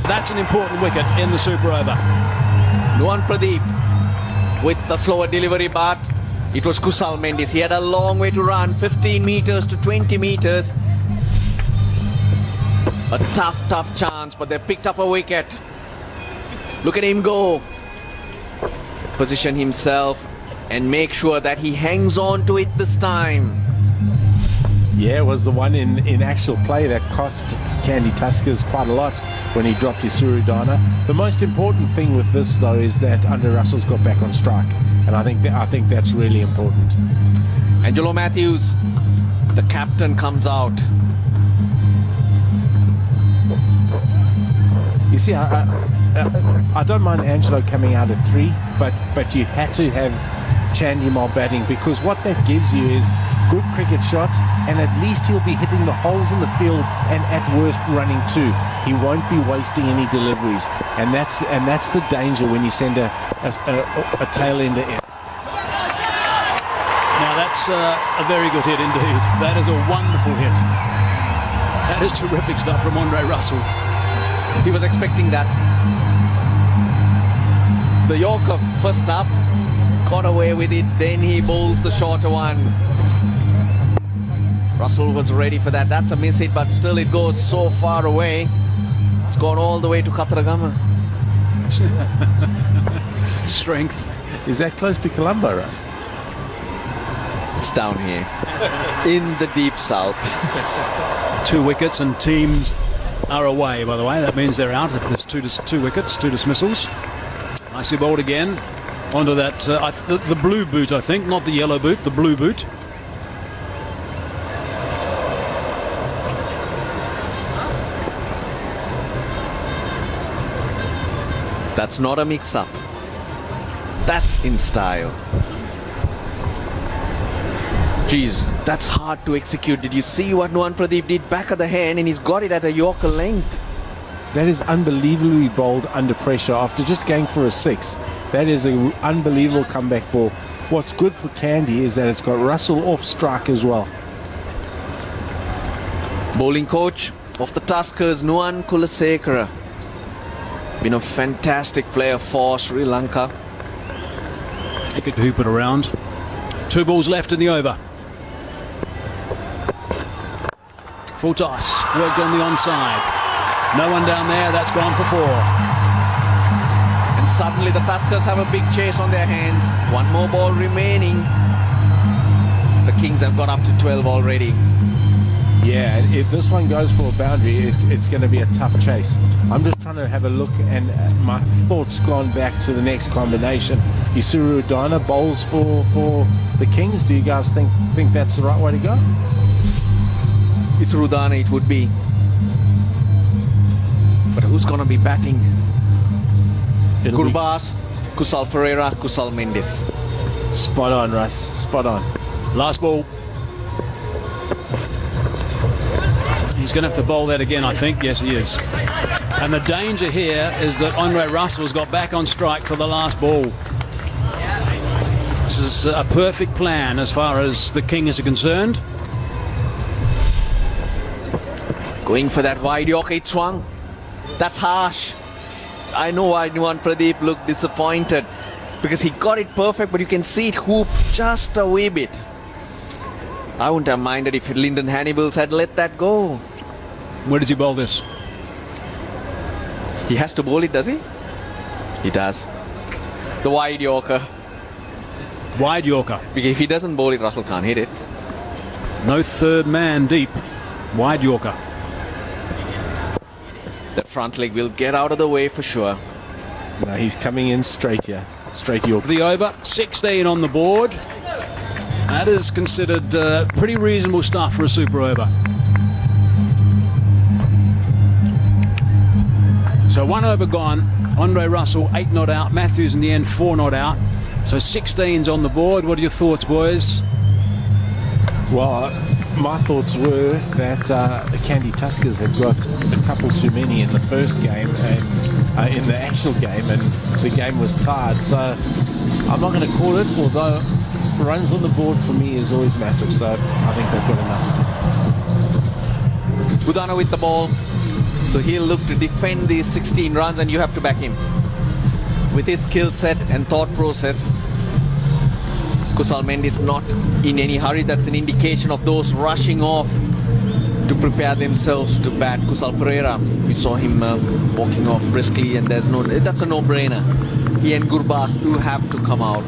That's an important wicket in the super over. Nuwan Pradeep with the slower delivery, but it was Kusal Mendis. He had a long way to run, 15 meters to 20 meters. A tough chance, but they picked up a wicket. Look at him go. Position himself and make sure that he hangs on to it this time. Yeah, it was the one in actual play that cost Candy Tuskers quite a lot when he dropped his Surudana. The most important thing with this, though, is that Andre Russell's got back on strike, and I think that's really important. Angelo Matthews, the captain, comes out. You see, I don't mind Angelo coming out at 3, but you had to have Chandimal batting, because what that gives you is good cricket shots, and at least he'll be hitting the holes in the field, and at worst running 2. He won't be wasting any deliveries, and that's the danger when you send a tail ender in. Now that's a very good hit indeed. That is a wonderful hit. That is terrific stuff from Andre Russell. He was expecting that. The Yorker first up, got away with it, then he bowls the shorter one. Russell was ready for that. That's a miss hit, but still it goes so far away. It's gone all the way to Kataragama. Strength. Is that close to Colombo, Russ? It's down here in the deep south. 2 wickets and teams are away, by the way. That means they're out if there's two wickets, 2 dismissals. Nicely bowled again onto that, the blue boot, I think, not the yellow boot, the blue boot. That's not a mix-up. That's in style. Geez, that's hard to execute. Did you see what Nuwan Pradeep did? Back of the hand, and he's got it at a Yorker length. That is unbelievably bowled under pressure after just going for a 6. That is an unbelievable comeback ball. What's good for Candy is that it's got Russell off strike as well. Bowling coach of the Tuskers, Nuwan Kulasekara. Been a fantastic player for Sri Lanka. He could hoop it around. 2 balls left in the over. Full toss, worked on the onside. No one down there, that's gone for 4. And suddenly the Tuskers have a big chase on their hands. 1 more ball remaining. The Kings have got up to 12 already. Yeah, if this one goes for a boundary, it's going to be a tough chase. I'm just trying to have a look, and my thoughts gone back to the next combination. Isuru Udana bowls for the Kings. Do you guys think that's the right way to go? Isuru Udana it would be. But who's going to be batting? Gurbaz, Kusal Pereira, Kusal Mendis. Spot on, Russ. Spot on. Last ball. He's going to have to bowl that again, I think. Yes, he is. And the danger here is that Andre Russell's got back on strike for the last ball. This is a perfect plan as far as the Kings are concerned. Going for that wide Yorker, it swung. That's harsh. I know why Nuwan Pradeep looked disappointed, because he got it perfect, but you can see it hoop just a wee bit. I wouldn't have minded if Lyndon Hannibals had let that go. Where does he bowl this? He has to bowl it, does he? He does. The wide Yorker. Wide Yorker. Because if he doesn't bowl it, Russell can't hit it. No third man deep. Wide Yorker. That front leg will get out of the way for sure. No, he's coming in straight here. Straight Yorker. The over, 16 on the board. That is considered pretty reasonable stuff for a super over. So 1 over gone. Andre Russell 8 not out. Matthews in the end 4 not out. So 16's on the board. What are your thoughts, boys? Well, my thoughts were that the Candy Tuskers had got a couple too many in the first game and in the actual game, and the game was tied. So I'm not going to call it, although runs on the board for me is always massive. So I think they've got enough. Udana with the ball. So he'll look to defend these 16 runs and you have to back him. With his skill set and thought process, Kusal Mendis not in any hurry. That's an indication of those rushing off to prepare themselves to bat. Kusal Pereira, we saw him walking off briskly, and that's a no-brainer. He and Gurbaz do have to come out.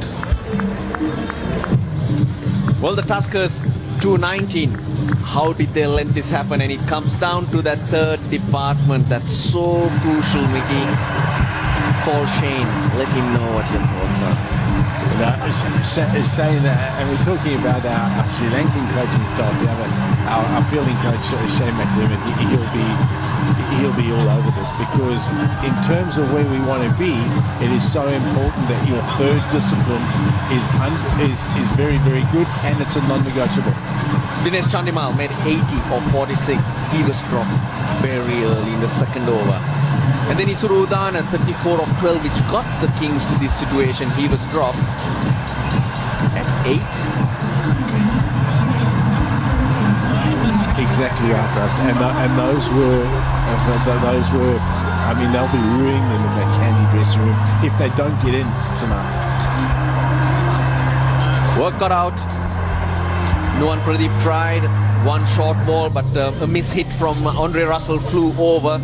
Well, the Tuskers 219. How did they let this happen? And it comes down to that third department that's so crucial, Mickey. Call Shane. Let him know what your thoughts are. It's saying that, and we're talking about our Sri Lankan coaching staff. The other, our fielding coach Shane McDermott, he'll be all over this, because in terms of where we want to be, it is so important that your third discipline is very, very good, and it's a non-negotiable. Dinesh Chandimal made 80 of 46. He was dropped very early in the second over. And then Isuru Udana, 34 of 12, which got the Kings to this situation. He was dropped at 8. Exactly right, Russ. And those were, I mean, they'll be ruining them in that candy dressing room if they don't get in tonight. Work got out. Nuwan Pradeep tried one short ball, but a miss hit from Andre Russell flew over.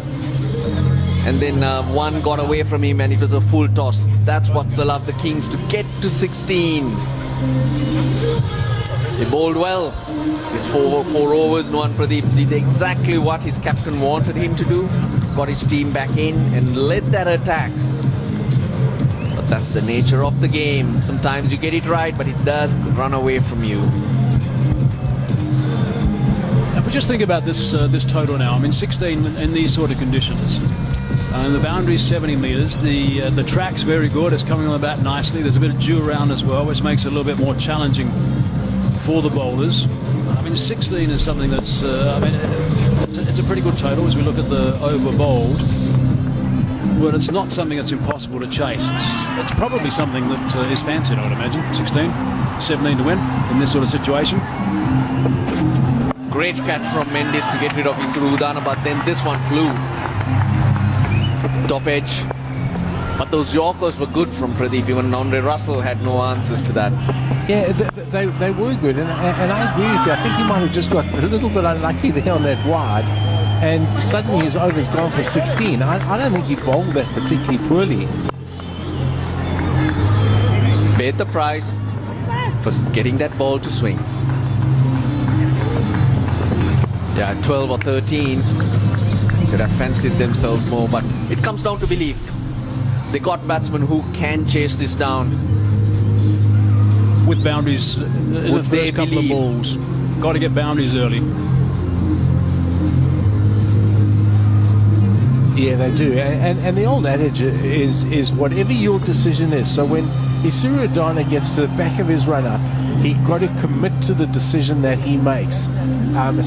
And then one got away from him, and it was a full toss. That's what's allowed the Kings to get to 16. They bowled well. His four overs, Nuwan Pradeep did exactly what his captain wanted him to do. Got his team back in and led that attack. But that's the nature of the game. Sometimes you get it right, but it does run away from you. If we just think about this total now, I mean 16 in these sort of conditions. And the boundary is 70 metres. The track's very good. It's coming on the bat nicely. There's a bit of dew around as well, which makes it a little bit more challenging for the bowlers. I mean, 16 is something that's, I mean, it's a pretty good total as we look at the over bowled. But it's not something that's impossible to chase. It's probably something that is fancied, I would imagine. 16, 17 to win in this sort of situation. Great catch from Mendis to get rid of Isuru Udana, but then this one flew. Top edge. But those Yorkers were good from Pradeep. Even Andre Russell had no answers to that. Yeah, they were good, and I agree with you. I think he might have just got a little bit unlucky there on that wide, and suddenly his over's gone for 16. I don't think he bowled that particularly poorly. Paid the price for getting that ball to swing. Yeah, 12 or 13. Could have fancied themselves more, but it comes down to belief. They got batsmen who can chase this down. With boundaries in the first couple of balls. Got to get boundaries early. Yeah, they do. And the old adage is whatever your decision is. So when Isuru Udana gets to the back of his runner, he got to commit to the decision that he makes.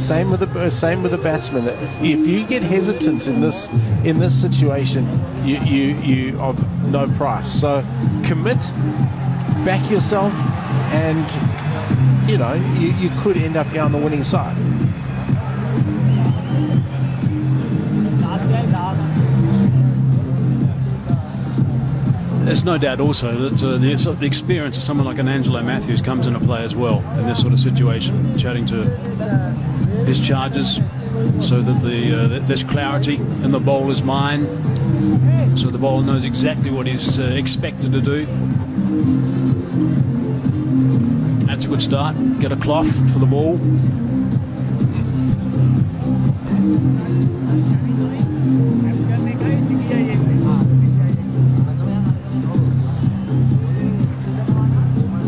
Same with the batsman. If you get hesitant in this situation, you of no price. So commit, back yourself, and you could end up here on the winning side. There's no doubt also that the experience of someone like an Angelo Matthews comes into play as well in this sort of situation, chatting to his charges so that there's clarity in the bowler's mind, so the bowler knows exactly what he's expected to do. That's a good start. Get a cloth for the ball.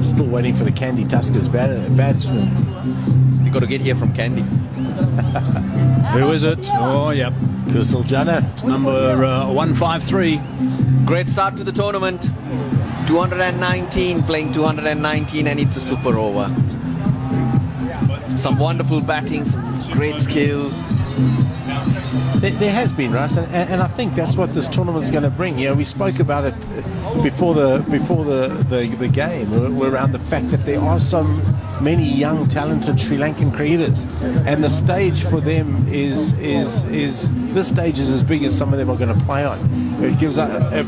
Still waiting for the Candy Tuskers batsman. You got to get here from Candy. Who is it? Oh, yep. Kusal Jana. It's number 153. Great start to the tournament. 219, playing 219, and it's a super over. Some wonderful batting, some great skills. There has been, Russ, and I think that's what this tournament's going to bring. You know, we spoke about it before the game, around the fact that there are so many young, talented Sri Lankan cricketers, and the stage for them is this stage is as big as some of them are going to play on. It gives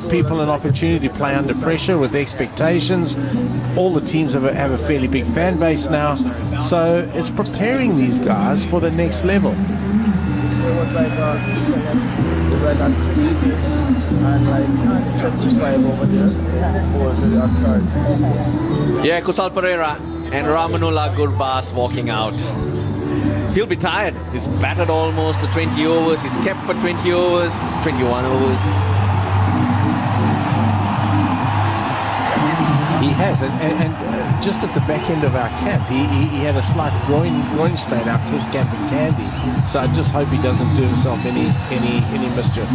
people an opportunity to play under pressure with expectations. All the teams have a fairly big fan base now, so it's preparing these guys for the next level. Yeah, Kusal Pereira and Ramanullah Gurbas walking out. He'll be tired. He's batted almost the 20 overs. He's kept for 20 overs, 21 overs. He has, and just at the back end of our camp, he had a slight groin strain, our test camp in Kandy. So I just hope he doesn't do himself any mischief.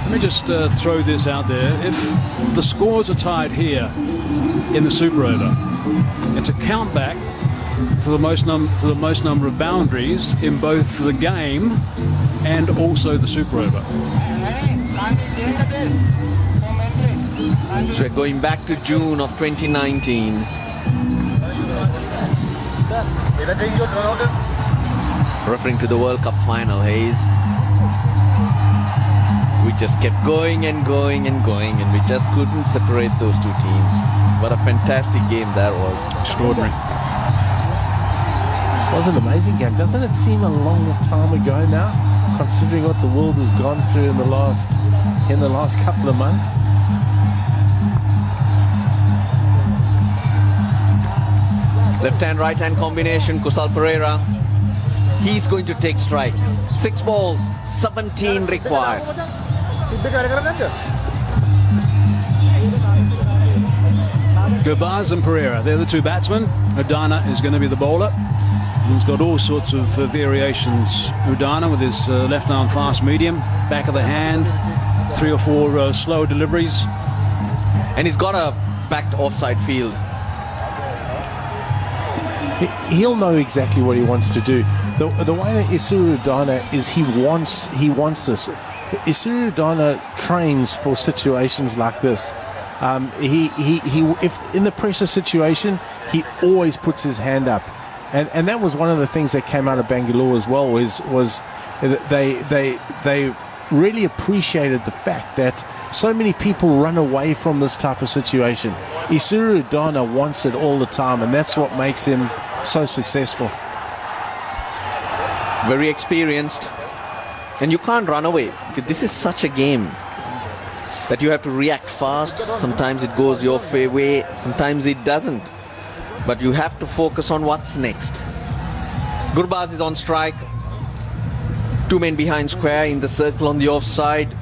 Let me just throw this out there. If the scores are tied here in the Super Over, it's a count back to the most number of boundaries in both the game and also the Super Over. So we're going back to June of 2019. Referring to the World Cup final, Hayes. We just kept going and going and going, and we just couldn't separate those two teams. What a fantastic game that was. Extraordinary. It was an amazing game. Doesn't it seem a long time ago now, considering what the world has gone through in the last couple of months? Left-hand, right-hand combination, Kusal Pereira. He's going to take strike. 6 balls, 17 required. Gurbaz and Pereira, they're the two batsmen. Udana is going to be the bowler. He's got all sorts of variations. Udana with his left arm fast medium, back of the hand, 3 or 4 slow deliveries. And he's got a backed offside field. He'll know exactly what he wants to do. The way that Isuru Udana is, he wants this. Isuru Udana trains for situations like this. If in the pressure situation, he always puts his hand up, and that was one of the things that came out of Bangalore as well. Was they really appreciated the fact that so many people run away from this type of situation. Isuru Udana wants it all the time, and that's what makes him so successful. Very experienced, and you can't run away, because this is such a game that you have to react fast. Sometimes it goes your way, sometimes it doesn't, but you have to focus on what's next. Gurbaz is on strike, 2 men behind square in the circle on the offside,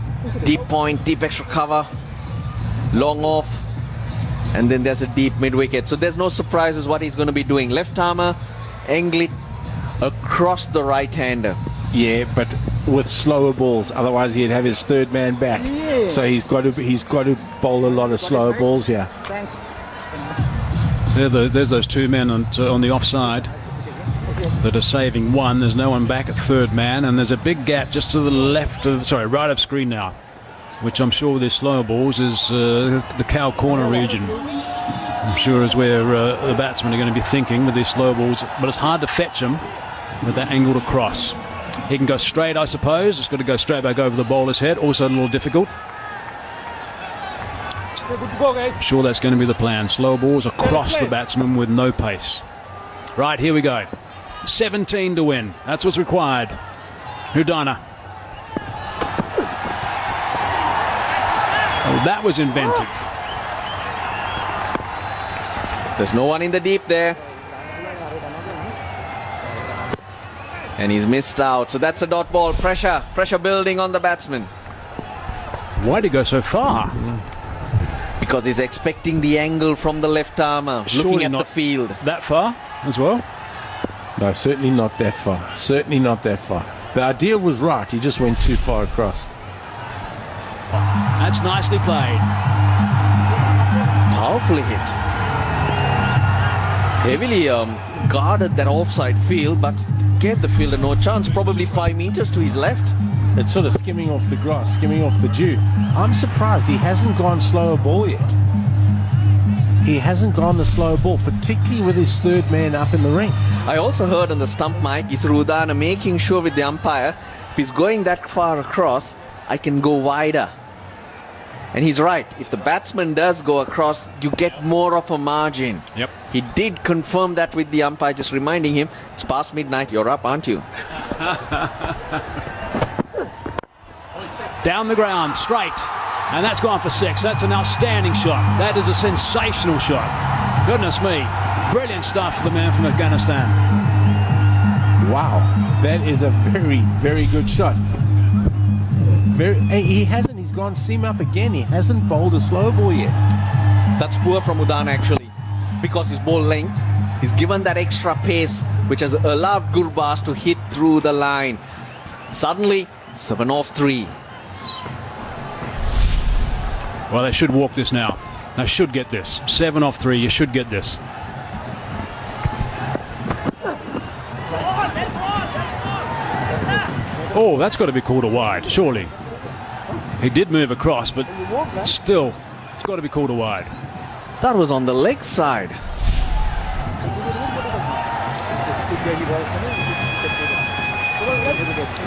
deep point, deep extra cover, long off, and then there's a deep mid-wicket. So there's no surprises what he's going to be doing. Left armer, Englet across the right-hander. Yeah, but with slower balls, otherwise he'd have his third man back. Yeah. So he's got to bowl a lot of slower balls here. There's those 2 men on the offside that are saving 1. There's no one back at third man, and there's a big gap just to the right of screen now, which I'm sure with his slower balls is the cow corner region. I'm sure is where the batsmen are going to be thinking with these slow balls, but it's hard to fetch him with that angled across. He can go straight, I suppose. It's got to go straight back over the bowler's head. Also a little difficult. I'm sure that's going to be the plan. Slow balls across the batsman with no pace. Right, here we go. 17 to win. That's what's required. Udana. Oh, that was inventive. There's no one in the deep there. And he's missed out. So that's a dot ball. Pressure building on the batsman. Why'd he go so far? Because he's expecting the angle from the left armer, looking at the field. That far as well? No, certainly not that far. Certainly not that far. The idea was right. He just went too far across. That's nicely played. Powerfully hit. Heavily guarded that offside field, but gave the fielder no chance. Probably 5 meters to his left. It's sort of skimming off the grass, skimming off the dew. I'm surprised he hasn't gone slower ball yet. He hasn't gone the slower ball, particularly with his third man up in the ring. I also heard on the stump mic, Isrudana making sure with the umpire, if he's going that far across, I can go wider. And he's right. If the batsman does go across, you get more of a margin. Yep. He did confirm that with the umpire, just reminding him, it's past midnight, you're up, aren't you? Down the ground, straight. And that's gone for 6. That's an outstanding shot. That is a sensational shot. Goodness me. Brilliant stuff for the man from Afghanistan. Wow, that is a very, very good shot. He's gone seam up again. He hasn't bowled a slow ball yet. That's poor from Udana actually, because his ball length, he's given that extra pace which has allowed Gurbaz to hit through the line. Suddenly, 7 off 3. Well, they should walk this now. They should get this. 7 off 3, you should get this. Oh, that's got to be called a wide, surely. He did move across, but still, it's got to be called a wide. That was on the leg side.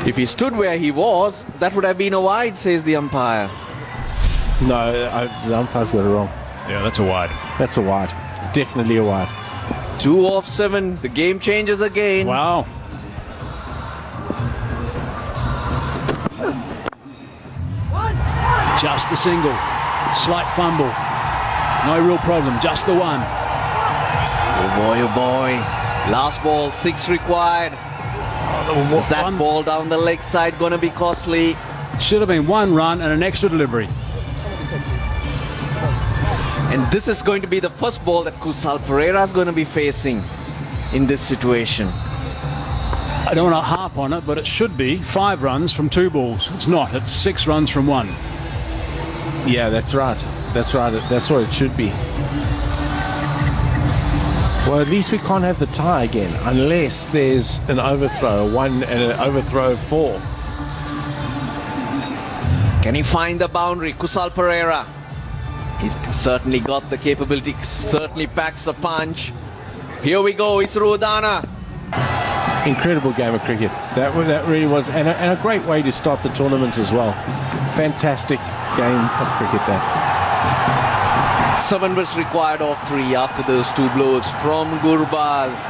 If he stood where he was, that would have been a wide, says the umpire. No, the umpire's got it wrong. Yeah, that's a wide. That's a wide. Definitely a wide. 2 off 7. The game changes again. Wow. Just the single. Slight fumble. No real problem. Just the one. Oh boy, oh boy. Last ball, 6 required. Is that ball down the leg side going to be costly? Should have been 1 run and an extra delivery. And this is going to be the first ball that Kusal Pereira is going to be facing in this situation. I don't want to harp on it, but it should be 5 runs from 2 balls. It's not. It's 6 runs from 1. Yeah, that's right. That's right. That's what it should be. Well, at least we can't have the tie again unless there's an overthrow, 1 and an overthrow 4. Can he find the boundary? Kusal Pereira. He's certainly got the capability, certainly packs a punch. Here we go, Isrudana. Incredible game of cricket. That really was, and a great way to start the tournament as well. Fantastic game of cricket that. 7 was required off 3 after those 2 blows from Gurbaz.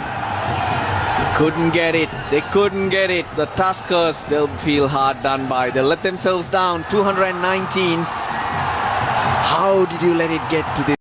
Couldn't get it. They couldn't get it. The Tuskers, they'll feel hard done by. They'll let themselves down. 219. How did you let it get to this?